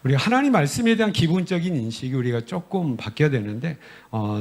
우리가 하나님 말씀에 대한 기본적인 인식이 우리가 조금 바뀌어야 되는데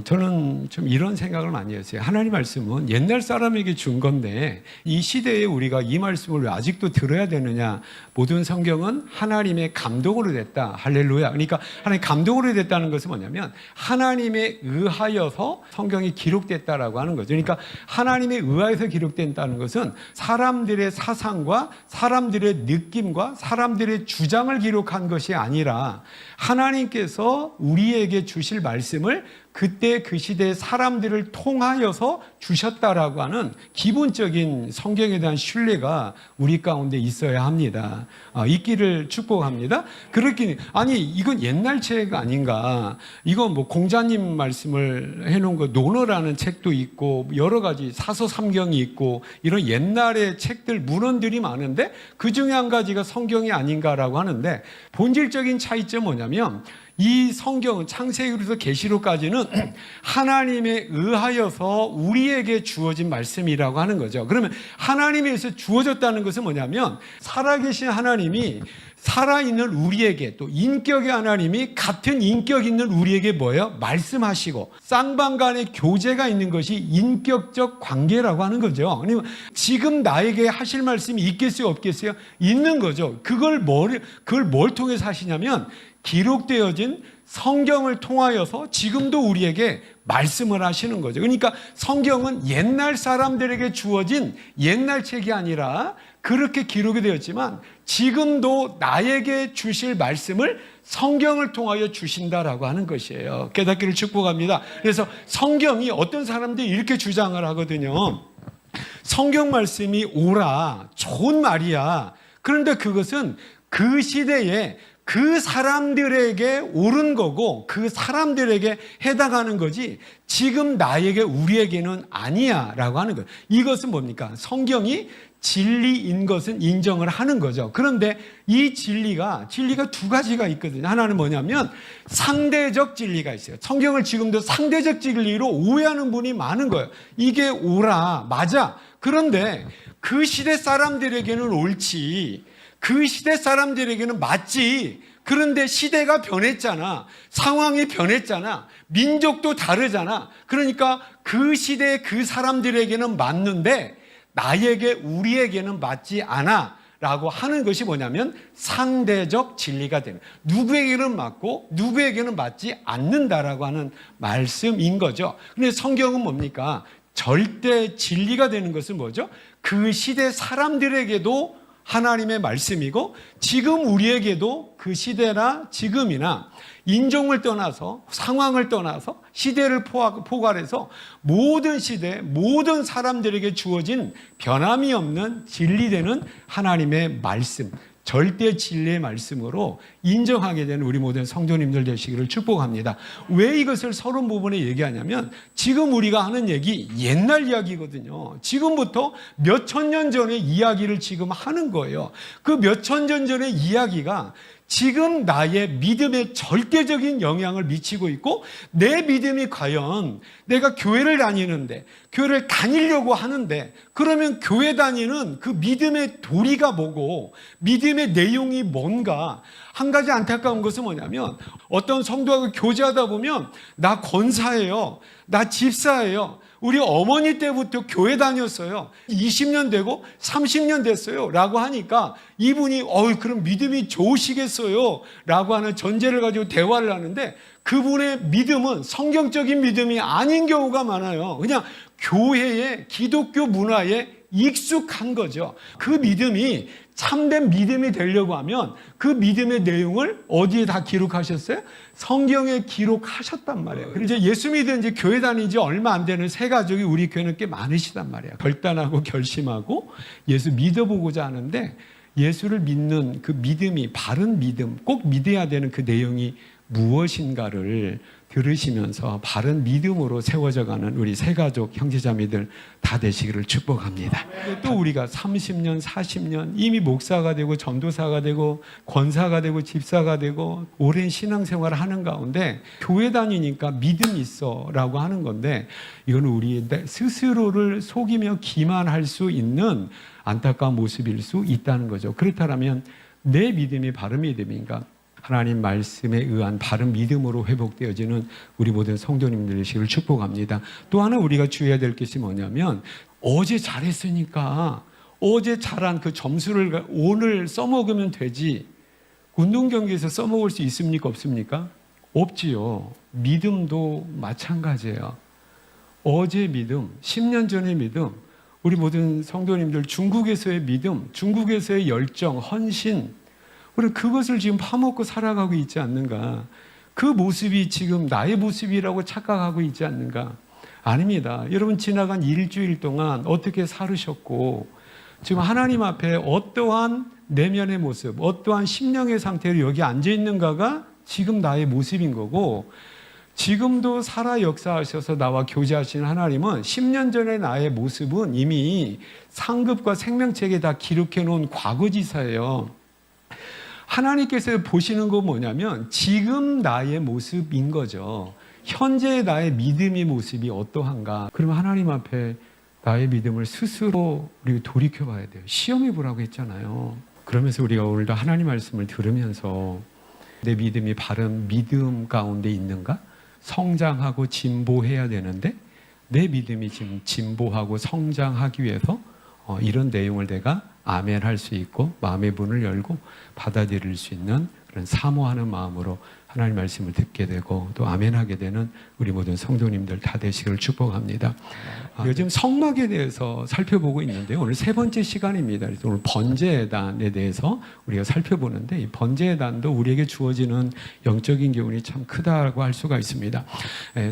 저는 좀 이런 생각을 많이 했어요. 하나님 말씀은 옛날 사람에게 준 건데 이 시대에 우리가 이 말씀을 왜 아직도 들어야 되느냐. 모든 성경은 하나님의 감동으로 됐다. 할렐루야. 그러니까 하나님의 감동으로 됐다는 것은 뭐냐면 하나님에 의하여서 성경이 기록됐다라고 하는 거죠. 그러니까 하나님에 의하여서 기록된다는 것은 사람들의 사상과 사람들의 느낌과 사람들의 주장을 기록한 것이 아니라 하나님께서 우리에게 주실 말씀을 그때 그 시대의 사람들을 통하여서 주셨다라고 하는 기본적인 성경에 대한 신뢰가 우리 가운데 있어야 합니다. 있기를 축복합니다. 그렇긴 아니 이건 옛날 책 아닌가? 이건 뭐 공자님 말씀을 해놓은 거 논어라는 책도 있고 여러 가지 사서삼경이 있고 이런 옛날의 책들 문헌들이 많은데 그 중에 한 가지가 성경이 아닌가라고 하는데 본질적인 차이점 뭐냐면 이 성경은 창세기부터 계시록까지는 하나님에 의하여서 우리에게 주어진 말씀이라고 하는 거죠. 그러면 하나님에서 주어졌다는 것은 뭐냐면 살아계신 하나님이 살아있는 우리에게 또 인격의 하나님이 같은 인격 있는 우리에게 뭐예요? 말씀하시고 쌍방간의 교제가 있는 것이 인격적 관계라고 하는 거죠. 아니면 지금 나에게 하실 말씀이 있겠어요? 없겠어요? 있는 거죠. 그걸 뭘 통해서 하시냐면 기록되어진 성경을 통하여서 지금도 우리에게 말씀을 하시는 거죠. 그러니까 성경은 옛날 사람들에게 주어진 옛날 책이 아니라 그렇게 기록이 되었지만 지금도 나에게 주실 말씀을 성경을 통하여 주신다라고 하는 것이에요. 깨닫기를 축복합니다. 그래서 성경이 어떤 사람들이 이렇게 주장을 하거든요. 성경 말씀이 옳아, 좋은 말이야. 그런데 그것은 그 시대에 그 사람들에게 옳은 거고 그 사람들에게 해당하는 거지 지금 나에게 우리에게는 아니야 라고 하는 거예요. 이것은 뭡니까? 성경이 진리인 것은 인정을 하는 거죠. 그런데 이 진리가 두 가지가 있거든요. 하나는 뭐냐면 상대적 진리가 있어요. 성경을 지금도 상대적 진리로 오해하는 분이 많은 거예요. 이게 옳아, 맞아. 그런데 그 시대 사람들에게는 옳지, 그 시대 사람들에게는 맞지. 그런데 시대가 변했잖아. 상황이 변했잖아. 민족도 다르잖아. 그러니까 그 시대의 그 사람들에게는 맞는데 나에게 우리에게는 맞지 않아 라고 하는 것이 뭐냐면 상대적 진리가 되는, 누구에게는 맞고 누구에게는 맞지 않는다라고 하는 말씀인 거죠. 근데 성경은 뭡니까? 절대 진리가 되는 것은 뭐죠? 그 시대 사람들에게도 하나님의 말씀이고 지금 우리에게도 그 시대나 지금이나 인종을 떠나서 상황을 떠나서 시대를 포괄해서 모든 시대 모든 사람들에게 주어진 변함이 없는 진리되는 하나님의 말씀, 절대 진리의 말씀으로 인정하게 되는 우리 모든 성도님들 되시기를 축복합니다. 왜 이것을 서론 부분에 얘기하냐면 지금 우리가 하는 얘기 옛날 이야기거든요. 지금부터 몇천 년 전의 이야기를 지금 하는 거예요. 그 몇천 년 전의 이야기가 지금 나의 믿음에 절대적인 영향을 미치고 있고 내 믿음이 과연 내가 교회를 다니는데 교회를 다니려고 하는데 그러면 교회 다니는 그 믿음의 도리가 뭐고 믿음의 내용이 뭔가. 한 가지 안타까운 것은 뭐냐면 어떤 성도하고 교제하다 보면 나 권사예요, 나 집사예요, 우리 어머니 때부터 교회 다녔어요, 20년 되고 30년 됐어요 라고 하니까 이분이 그럼 믿음이 좋으시겠어요 라고 하는 전제를 가지고 대화를 하는데 그분의 믿음은 성경적인 믿음이 아닌 경우가 많아요. 그냥 교회의 기독교 문화에 익숙한 거죠. 그 믿음이 참된 믿음이 되려고 하면 그 믿음의 내용을 어디에 다 기록하셨어요? 성경에 기록하셨단 말이에요. 그리고 이제 예수 믿은 지 교회 다닌 지 얼마 안 되는 새 가족이 우리 교회는 꽤 많으시단 말이에요. 결단하고 결심하고 예수 믿어보고자 하는데 예수를 믿는 그 믿음이 바른 믿음, 꼭 믿어야 되는 그 내용이 무엇인가를 들으시면서 바른 믿음으로 세워져가는 우리 새가족 형제자매들 다 되시기를 축복합니다. 또 우리가 30년, 40년 이미 목사가 되고 전도사가 되고 권사가 되고 집사가 되고 오랜 신앙생활을 하는 가운데 교회 다니니까 믿음이 있어 라고 하는 건데 이건 우리 스스로를 속이며 기만할 수 있는 안타까운 모습일 수 있다는 거죠. 그렇다면 내 믿음이 바른 믿음인가? 하나님 말씀에 의한 바른 믿음으로 회복되어지는 우리 모든 성도님들 되시기를 축복합니다. 또 하나 우리가 주의해야 될 것이 뭐냐면 어제 잘했으니까 어제 잘한 그 점수를 오늘 써먹으면 되지. 운동 경기에서 써먹을 수 있습니까? 없습니까? 없지요. 믿음도 마찬가지예요. 어제 믿음, 10년 전의 믿음, 우리 모든 성도님들 중국에서의 믿음, 중국에서의 열정, 헌신, 우리 그것을 지금 파먹고 살아가고 있지 않는가? 그 모습이 지금 나의 모습이라고 착각하고 있지 않는가? 아닙니다. 여러분 지나간 일주일 동안 어떻게 살으셨고 지금 하나님 앞에 어떠한 내면의 모습, 어떠한 심령의 상태로 여기 앉아 있는가가 지금 나의 모습인 거고, 지금도 살아 역사하셔서 나와 교제하시는 하나님은 10년 전의 나의 모습은 이미 상급과 생명책에 다 기록해 놓은 과거지사예요. 하나님께서 보시는 거 뭐냐면 지금 나의 모습인 거죠. 현재의 나의 믿음의 모습이 어떠한가. 그러면 하나님 앞에 나의 믿음을 스스로 우리가 돌이켜봐야 돼요. 시험해 보라고 했잖아요. 그러면서 우리가 오늘도 하나님 말씀을 들으면서 내 믿음이 바른 믿음 가운데 있는가? 성장하고 진보해야 되는데 내 믿음이 지금 진보하고 성장하기 위해서 이런 내용을 내가 아멘 할 수 있고 마음의 문을 열고 받아들일 수 있는 그런 사모하는 마음으로 하나님 말씀을 듣게 되고 또 아멘하게 되는 우리 모든 성도님들 다 되시기를 축복합니다. 요즘 성막에 대해서 살펴보고 있는데요. 오늘 세 번째 시간입니다. 그래서 오늘 번제단에 대해서 우리가 살펴보는데 이 번제단도 우리에게 주어지는 영적인 교훈이 참 크다고 할 수가 있습니다.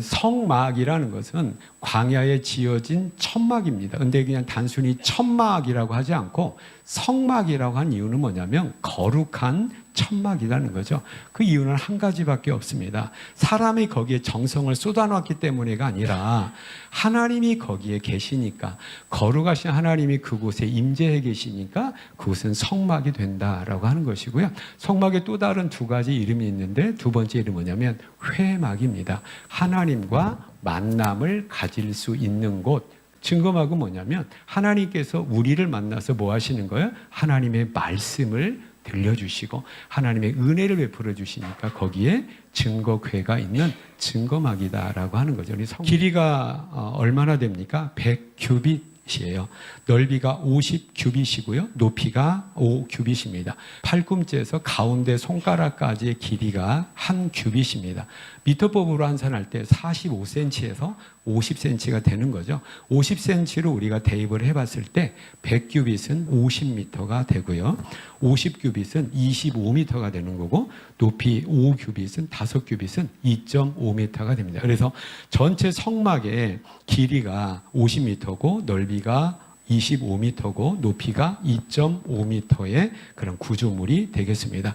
성막이라는 것은 광야에 지어진 천막입니다. 근데 그냥 단순히 천막이라고 하지 않고 성막이라고 한 이유는 뭐냐면 거룩한 천막이라는 거죠. 그 이유는 한 가지밖에 없습니다. 사람이 거기에 정성을 쏟아놨기 때문에가 아니라 하나님이 거기에 계시니까, 거룩하신 하나님이 그곳에 임재해 계시니까 그곳은 성막이 된다라고 하는 것이고요. 성막에 또 다른 두 가지 이름이 있는데 두 번째 이름은 뭐냐면 회막입니다. 하나님과 만남을 가질 수 있는 곳. 증거막은 뭐냐면 하나님께서 우리를 만나서 뭐 하시는 거예요? 하나님의 말씀을 들려주시고 하나님의 은혜를 베풀어 주시니까 거기에 증거궤가 있는 증거막이다라고 하는 거죠. 길이가 얼마나 됩니까? 100규빗이에요. 넓이가 50규빗이고요. 높이가 5규빗입니다. 팔꿈치에서 가운데 손가락까지의 길이가 1규빗입니다. 미터법으로 환산할 때 45cm에서 50cm가 되는 거죠. 50cm로 우리가 대입을 해봤을 때 100규빗은 50m가 되고요. 50규빗은 25m가 되는 거고 높이 5규빗은 5규빗은 2.5m가 됩니다. 그래서 전체 성막의 길이가 50m고 넓이가 25m고 높이가 2.5m의 그런 구조물이 되겠습니다.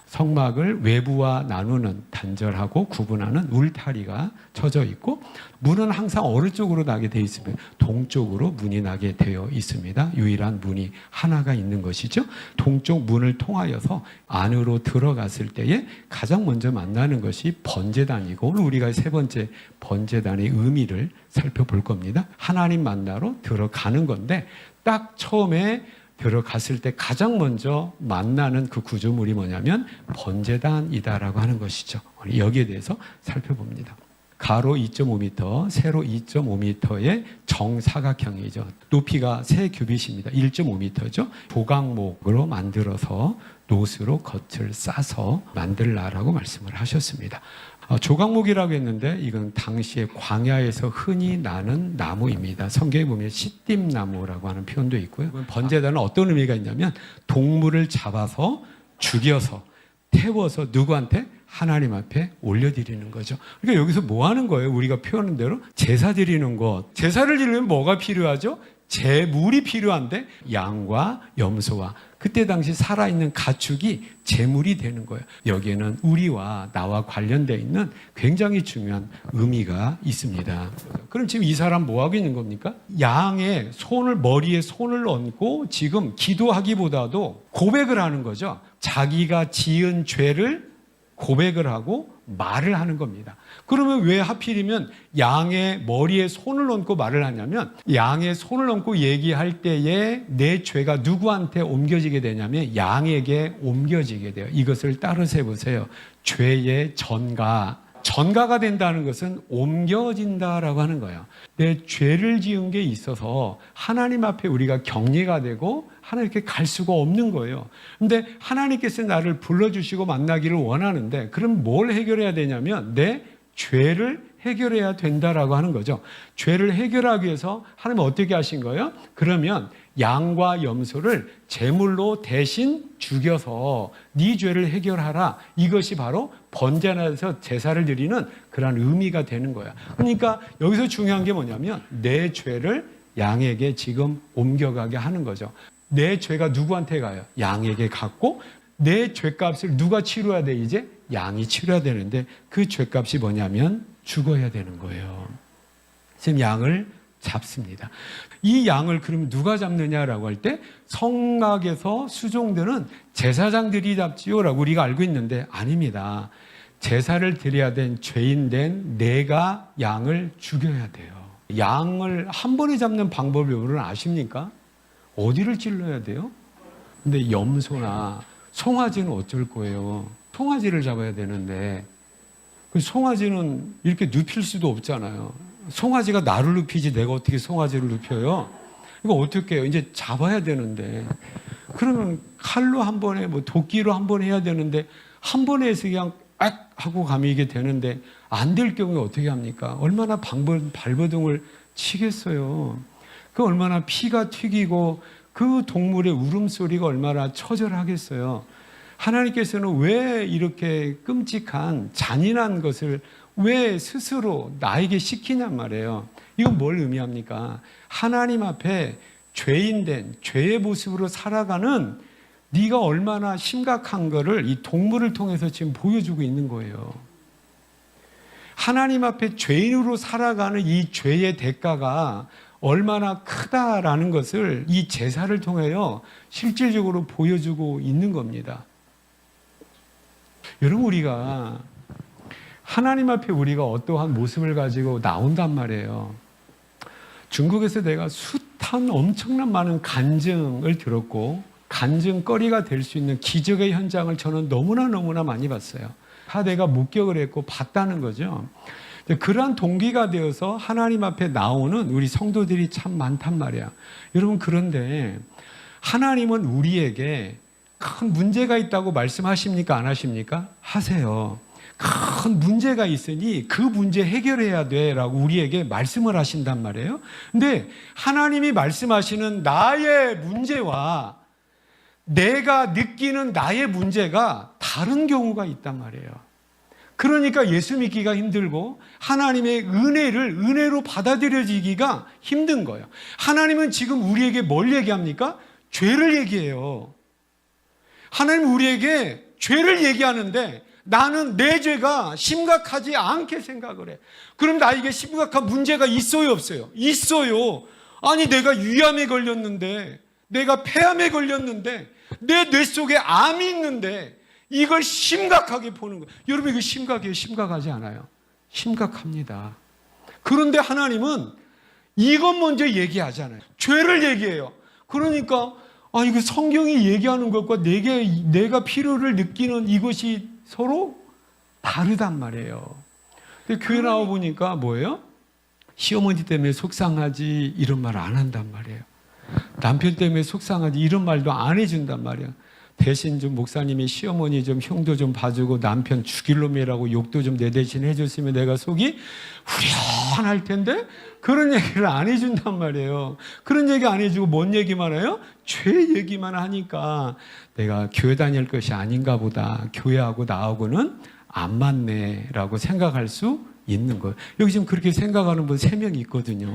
성막을 외부와 나누는, 단절하고 구분하는 울타리가 쳐져 있고 문은 항상 어느 쪽으로 나게 되어 있으면 동쪽으로 문이 나게 되어 있습니다. 유일한 문이 하나가 있는 것이죠. 동쪽 문을 통하여서 안으로 들어갔을 때에 가장 먼저 만나는 것이 번제단이고 오늘 우리가 세 번째 번제단의 의미를 살펴볼 겁니다. 하나님 만나러 들어가는 건데 딱 처음에 들어갔을 때 가장 먼저 만나는 그 구조물이 뭐냐면 번제단이다라고 하는 것이죠. 여기에 대해서 살펴봅니다. 가로 2.5m, 세로 2.5m의 정사각형이죠. 높이가 3규빗입니다. 1.5m죠. 조각목으로 만들어서 노스로 겉을 싸서 만들라라고 말씀을 하셨습니다. 조각목이라고 했는데 이건 당시에 광야에서 흔히 나는 나무입니다. 성경에 보면 시띠나무라고 하는 표현도 있고요. 번제단은 어떤 의미가 있냐면 동물을 잡아서 죽여서 태워서 누구한테? 하나님 앞에 올려드리는 거죠. 그러니까 여기서 뭐 하는 거예요? 우리가 표현한 대로 제사 드리는 것. 제사를 드리려면 뭐가 필요하죠? 제물이 필요한데 양과 염소와 그때 당시 살아있는 가축이 제물이 되는 거예요. 여기에는 우리와 나와 관련되어 있는 굉장히 중요한 의미가 있습니다. 그럼 지금 이 사람 뭐 하고 있는 겁니까? 양의 머리에 손을 얹고 지금 기도하기보다도 고백을 하는 거죠. 자기가 지은 죄를 고백을 하고 말을 하는 겁니다. 그러면 왜 하필이면 양의 머리에 손을 얹고 말을 하냐면 양의 손을 얹고 얘기할 때에 내 죄가 누구한테 옮겨지게 되냐면 양에게 옮겨지게 돼요. 이것을 따라서 해보세요. 죄의 전가가 된다는 것은 옮겨진다라고 하는 거예요. 내 죄를 지은 게 있어서 하나님 앞에 우리가 격리가 되고 하나님께 갈 수가 없는 거예요. 근데 하나님께서 나를 불러주시고 만나기를 원하는데 그럼 뭘 해결해야 되냐면 내 죄를 해결해야 된다라고 하는 거죠. 죄를 해결하기 위해서 하나님은 어떻게 하신 거예요? 그러면 양과 염소를 제물로 대신 죽여서 네 죄를 해결하라. 이것이 바로 번제나서 제사를 드리는 그런 의미가 되는 거야. 그러니까 여기서 중요한 게 뭐냐면 내 죄를 양에게 지금 옮겨가게 하는 거죠. 내 죄가 누구한테 가요? 양에게 갔고 내 죄값을 누가 치러야 돼? 이제 양이 치러야 되는데 그 죄값이 뭐냐면 죽어야 되는 거예요. 지금 양을 잡습니다. 이 양을 그럼 누가 잡느냐라고 할 때 성막에서 수종되는 제사장들이 잡지요라고 우리가 알고 있는데 아닙니다. 제사를 드려야 된 죄인 된 내가 양을 죽여야 돼요. 양을 한 번에 잡는 방법을 여러분 아십니까? 어디를 찔러야 돼요? 근데 염소나 송아지는 어쩔 거예요? 송아지를 잡아야 되는데 그 송아지는 이렇게 눕힐 수도 없잖아요. 송아지가 나를 눕히지 내가 어떻게 송아지를 눕혀요? 이거 어떻게 해요? 이제 잡아야 되는데 그러면 칼로 한 번에 뭐 도끼로 한 번 해야 되는데 한 번에 해서 그냥 악 하고 가면 이게 되는데 안 될 경우에 어떻게 합니까? 얼마나 발버둥을 치겠어요. 그 얼마나 피가 튀기고 그 동물의 울음소리가 얼마나 처절하겠어요. 하나님께서는 왜 이렇게 끔찍한 잔인한 것을 왜 스스로 나에게 시키냔 말이에요. 이건 뭘 의미합니까? 하나님 앞에 죄인된 죄의 모습으로 살아가는 네가 얼마나 심각한 거를 이 동물을 통해서 지금 보여주고 있는 거예요. 하나님 앞에 죄인으로 살아가는 이 죄의 대가가 얼마나 크다라는 것을 이 제사를 통하여 실질적으로 보여주고 있는 겁니다. 여러분 우리가 하나님 앞에 우리가 어떠한 모습을 가지고 나온단 말이에요. 중국에서 내가 숱한 엄청난 많은 간증을 들었고 간증거리가 될 수 있는 기적의 현장을 저는 너무나 많이 봤어요. 다 내가 목격을 했고 봤다는 거죠. 그러한 동기가 되어서 하나님 앞에 나오는 우리 성도들이 참 많단 말이야. 여러분 그런데 하나님은 우리에게 큰 문제가 있다고 말씀하십니까? 안 하십니까? 하세요. 큰 문제가 있으니 그 문제 해결해야 돼 라고 우리에게 말씀을 하신단 말이에요. 근데 하나님이 말씀하시는 나의 문제와 내가 느끼는 나의 문제가 다른 경우가 있단 말이에요. 그러니까 예수 믿기가 힘들고 하나님의 은혜로 받아들여지기가 힘든 거예요. 하나님은 지금 우리에게 뭘 얘기합니까? 죄를 얘기해요. 하나님 우리에게 죄를 얘기하는데 나는 내 죄가 심각하지 않게 생각을 해. 그럼 나에게 심각한 문제가 있어요, 없어요? 있어요. 아니 내가 위암에 걸렸는데 내가 폐암에 걸렸는데 내 뇌 속에 암이 있는데 이걸 심각하게 보는 거예요. 여러분 이거 심각해요? 심각하지 않아요? 심각합니다. 그런데 하나님은 이것 먼저 얘기하잖아요. 죄를 얘기해요. 그러니까 이거 성경이 얘기하는 것과 내가 필요를 느끼는 이것이 서로 다르단 말이에요. 근데 교회 나와 보니까 뭐예요? 시어머니 때문에 속상하지 이런 말 안 한단 말이에요. 남편 때문에 속상하지 이런 말도 안 해준단 말이에요. 대신 좀 목사님이 시어머니 좀 형도 좀 봐주고 남편 죽일 놈이라고 욕도 좀 내 대신 해줬으면 내가 속이 후련할 텐데 그런 얘기를 안 해준단 말이에요. 그런 얘기 안 해주고 뭔 얘기만 해요? 죄 얘기만 하니까 내가 교회 다닐 것이 아닌가 보다. 교회하고 나하고는 안 맞네 라고 생각할 수 있는 거예요. 여기 지금 그렇게 생각하는 분 3명 있거든요.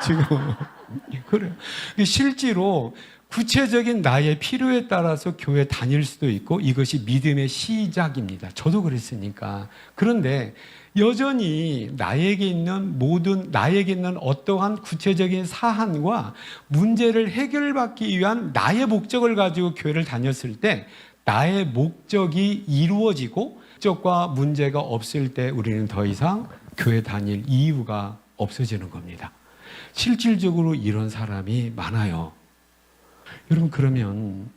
지금 그래요. 실제로 구체적인 나의 필요에 따라서 교회 다닐 수도 있고 이것이 믿음의 시작입니다. 저도 그랬으니까. 그런데 여전히 나에게 있는 어떠한 구체적인 사안과 문제를 해결받기 위한 나의 목적을 가지고 교회를 다녔을 때 나의 목적이 이루어지고 목적과 문제가 없을 때 우리는 더 이상 교회 다닐 이유가 없어지는 겁니다. 실질적으로 이런 사람이 많아요. 여러분, 그러면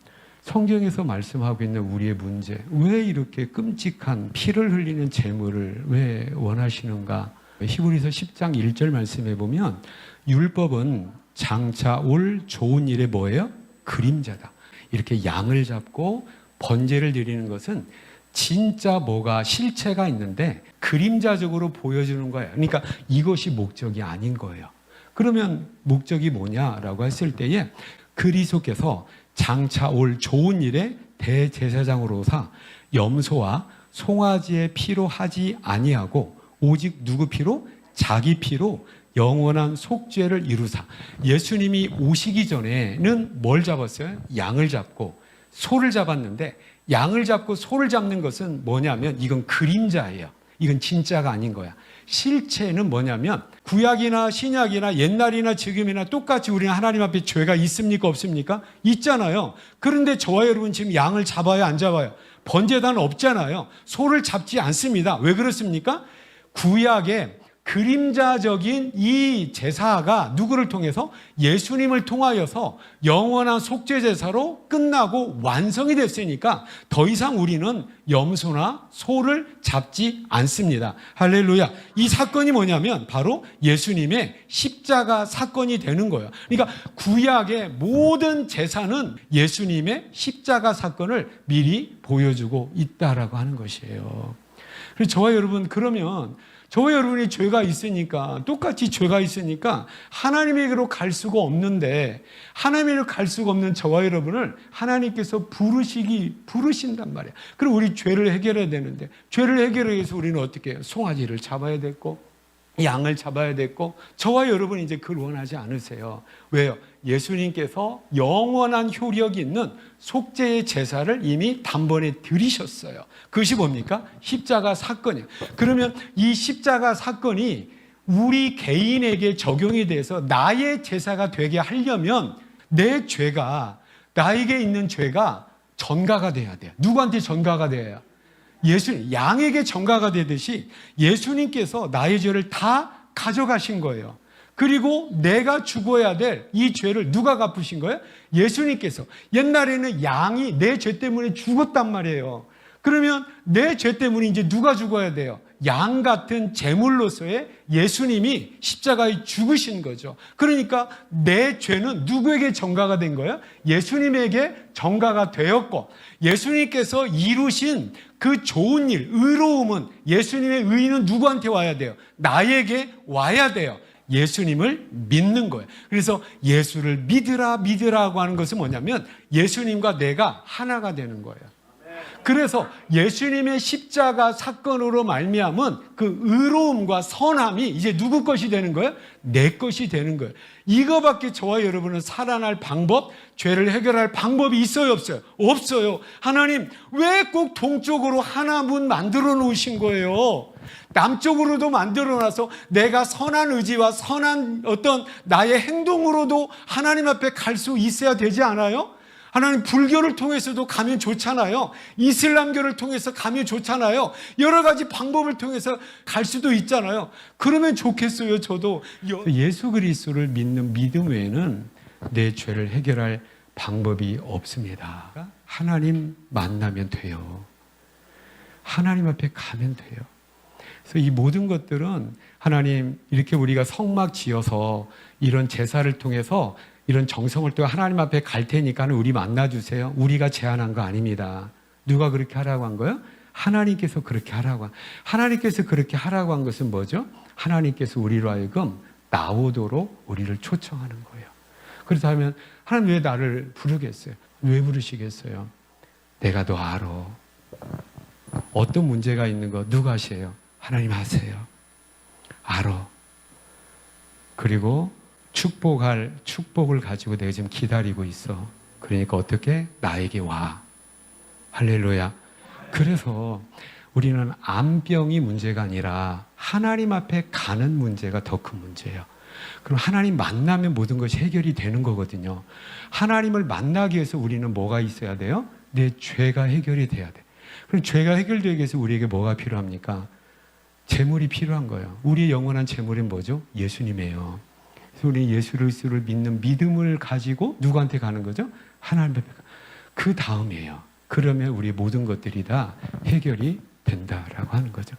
성경에서 말씀하고 있는 우리의 문제, 왜 이렇게 끔찍한 피를 흘리는 재물을 왜 원하시는가? 히브리서 10장 1절 말씀해 보면 율법은 장차 올 좋은 일의 뭐예요? 그림자다. 이렇게 양을 잡고 번제를 드리는 것은 진짜 뭐가 실체가 있는데 그림자적으로 보여주는 거예요. 그러니까 이것이 목적이 아닌 거예요. 그러면 목적이 뭐냐라고 했을 때에 그리스도께서 장차 올 좋은 일의 대제사장으로서 염소와 송아지의 피로 하지 아니하고 오직 누구 피로? 자기 피로 영원한 속죄를 이루사. 예수님이 오시기 전에는 뭘 잡았어요? 양을 잡고 소를 잡았는데, 양을 잡고 소를 잡는 것은 뭐냐면 이건 그림자예요. 이건 진짜가 아닌 거야. 실체는 뭐냐면 구약이나 신약이나 옛날이나 지금이나 똑같이 우리는 하나님 앞에 죄가 있습니까? 없습니까? 있잖아요. 그런데 저와 여러분 지금 양을 잡아요? 안 잡아요? 번제단 없잖아요. 소를 잡지 않습니다. 왜 그렇습니까? 구약에 그림자적인 이 제사가 누구를 통해서? 예수님을 통하여서 영원한 속죄제사로 끝나고 완성이 됐으니까 더 이상 우리는 염소나 소를 잡지 않습니다. 할렐루야. 이 사건이 뭐냐면 바로 예수님의 십자가 사건이 되는 거예요. 그러니까 구약의 모든 제사는 예수님의 십자가 사건을 미리 보여주고 있다라고 하는 것이에요. 그래서 저와 여러분, 그러면 저와 여러분이 죄가 있으니까, 똑같이 죄가 있으니까 하나님에게로 갈 수가 없는데, 하나님에게로 갈 수가 없는 저와 여러분을 하나님께서 부르신단 말이에요. 그럼 우리 죄를 해결해야 되는데, 죄를 해결하기 위해서 우리는 어떻게 해요? 송아지를 잡아야 됐고 양을 잡아야 됐고, 저와 여러분이 이제 그걸 원하지 않으세요. 왜요? 예수님께서 영원한 효력이 있는 속죄의 제사를 이미 단번에 드리셨어요. 그것이 뭡니까? 십자가 사건이에요. 그러면 이 십자가 사건이 우리 개인에게 적용이 돼서 나의 제사가 되게 하려면 내 죄가, 나에게 있는 죄가 전가가 돼야 돼요. 누구한테 전가가 돼야? 예수님, 양에게 전가가 되듯이 예수님께서 나의 죄를 다 가져가신 거예요. 그리고 내가 죽어야 될 이 죄를 누가 갚으신 거예요? 예수님께서. 옛날에는 양이 내 죄 때문에 죽었단 말이에요. 그러면 내 죄 때문에 이제 누가 죽어야 돼요? 양 같은 제물로서의 예수님이 십자가에 죽으신 거죠. 그러니까 내 죄는 누구에게 전가가 된 거예요? 예수님에게 전가가 되었고, 예수님께서 이루신 그 좋은 일, 의로움은, 예수님의 의는 누구한테 와야 돼요? 나에게 와야 돼요. 예수님을 믿는 거예요. 그래서 예수를 믿으라고 하는 것은 뭐냐면 예수님과 내가 하나가 되는 거예요. 그래서 예수님의 십자가 사건으로 말미암은 그 의로움과 선함이 이제 누구 것이 되는 거예요? 내 것이 되는 거예요. 이거밖에 저와 여러분은 살아날 방법, 죄를 해결할 방법이 있어요, 없어요? 없어요. 하나님, 왜 꼭 동쪽으로 하나 문 만들어 놓으신 거예요? 남쪽으로도 만들어 놔서 내가 선한 의지와 선한 어떤 나의 행동으로도 하나님 앞에 갈 수 있어야 되지 않아요? 하나님, 불교를 통해서도 가면 좋잖아요. 이슬람교를 통해서 가면 좋잖아요. 여러 가지 방법을 통해서 갈 수도 있잖아요. 그러면 좋겠어요, 저도. 예수 그리스도를 믿는 믿음 외에는 내 죄를 해결할 방법이 없습니다. 하나님 만나면 돼요. 하나님 앞에 가면 돼요. 그래서 이 모든 것들은 하나님, 이렇게 우리가 성막 지어서 이런 제사를 통해서 이런 정성을 또 하나님 앞에 갈 테니까 우리 만나주세요. 우리가 제안한 거 아닙니다. 누가 그렇게 하라고 한 거예요? 하나님께서 그렇게 하라고 하나님께서 그렇게 하라고 한 것은 뭐죠? 하나님께서 우리로 하여금 나오도록 우리를 초청하는 거예요. 그렇다면 하나님 왜 나를 부르겠어요? 왜 부르시겠어요? 내가 너 알아. 어떤 문제가 있는 거 누가 아세요? 하나님 아세요. 알아. 그리고 축복을 가지고 내가 지금 기다리고 있어. 그러니까 어떻게? 나에게 와. 할렐루야. 그래서 우리는 암병이 문제가 아니라 하나님 앞에 가는 문제가 더 큰 문제예요. 그럼 하나님 만나면 모든 것이 해결이 되는 거거든요. 하나님을 만나기 위해서 우리는 뭐가 있어야 돼요? 내 죄가 해결이 돼야 돼. 그럼 죄가 해결되기 위해서 우리에게 뭐가 필요합니까? 재물이 필요한 거예요. 우리의 영원한 재물이 뭐죠? 예수님이에요. 그래서 우리 예수 그리스도를 믿는 믿음을 가지고 누구한테 가는 거죠? 하나님 앞에. 그 다음이에요. 그러면 우리 모든 것들이 다 해결이 된다라고 하는 거죠.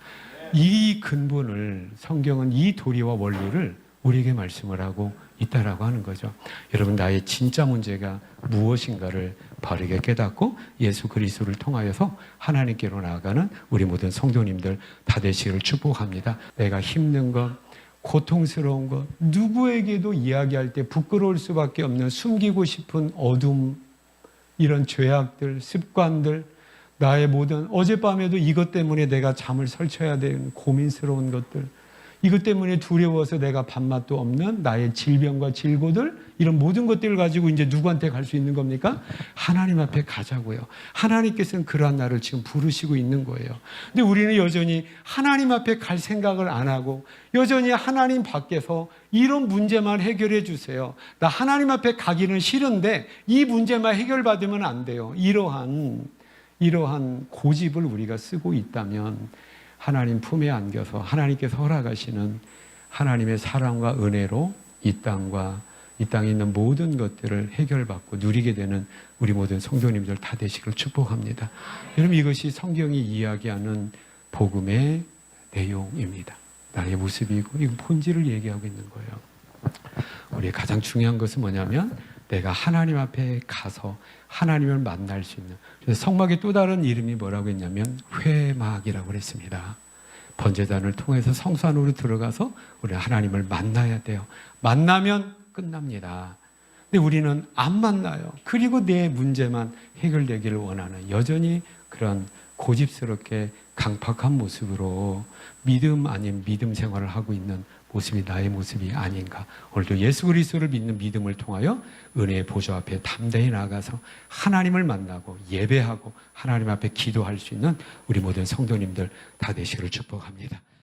이 근본을, 성경은 이 도리와 원리를 우리에게 말씀을 하고 있다라고 하는 거죠. 여러분, 나의 진짜 문제가 무엇인가를 바르게 깨닫고 예수 그리스도를 통하여서 하나님께로 나아가는 우리 모든 성도님들 다 되시기를 축복합니다. 내가 힘든 것, 고통스러운 것, 누구에게도 이야기할 때 부끄러울 수밖에 없는 숨기고 싶은 어둠, 이런 죄악들, 습관들, 나의 모든, 어젯밤에도 이것 때문에 내가 잠을 설쳐야 되는 고민스러운 것들, 이것 때문에 두려워서 내가 밥맛도 없는 나의 질병과 질고들, 이런 모든 것들을 가지고 이제 누구한테 갈 수 있는 겁니까? 하나님 앞에 가자고요. 하나님께서는 그러한 나를 지금 부르시고 있는 거예요. 근데 우리는 여전히 하나님 앞에 갈 생각을 안 하고 여전히 하나님 밖에서 이런 문제만 해결해 주세요. 나 하나님 앞에 가기는 싫은데 이 문제만 해결받으면 안 돼요. 이러한 고집을 우리가 쓰고 있다면 하나님 품에 안겨서 하나님께서 허락하시는 하나님의 사랑과 은혜로 이 땅에 있는 모든 것들을 해결받고 누리게 되는 우리 모든 성도님들 다 되시기를 축복합니다. 여러분, 이것이 성경이 이야기하는 복음의 내용입니다. 나의 모습이고 이 본질을 얘기하고 있는 거예요. 우리의 가장 중요한 것은 뭐냐면 내가 하나님 앞에 가서 하나님을 만날 수 있는, 그래서 성막의 또 다른 이름이 뭐라고 했냐면 회막이라고 그랬습니다. 번제단을 통해서 성소 안으로 들어가서 우리 하나님을 만나야 돼요. 만나면 끝납니다. 근데 우리는 안 만나요. 그리고 내 문제만 해결되기를 원하는, 여전히 그런 고집스럽게 강팍한 모습으로 믿음 아닌 믿음 생활을 하고 있는 모습이 나의 모습이 아닌가. 오늘도 예수 그리스도를 믿는 믿음을 통하여 은혜의 보좌 앞에 담대히 나가서 하나님을 만나고 예배하고 하나님 앞에 기도할 수 있는 우리 모든 성도님들 다 되시기를 축복합니다.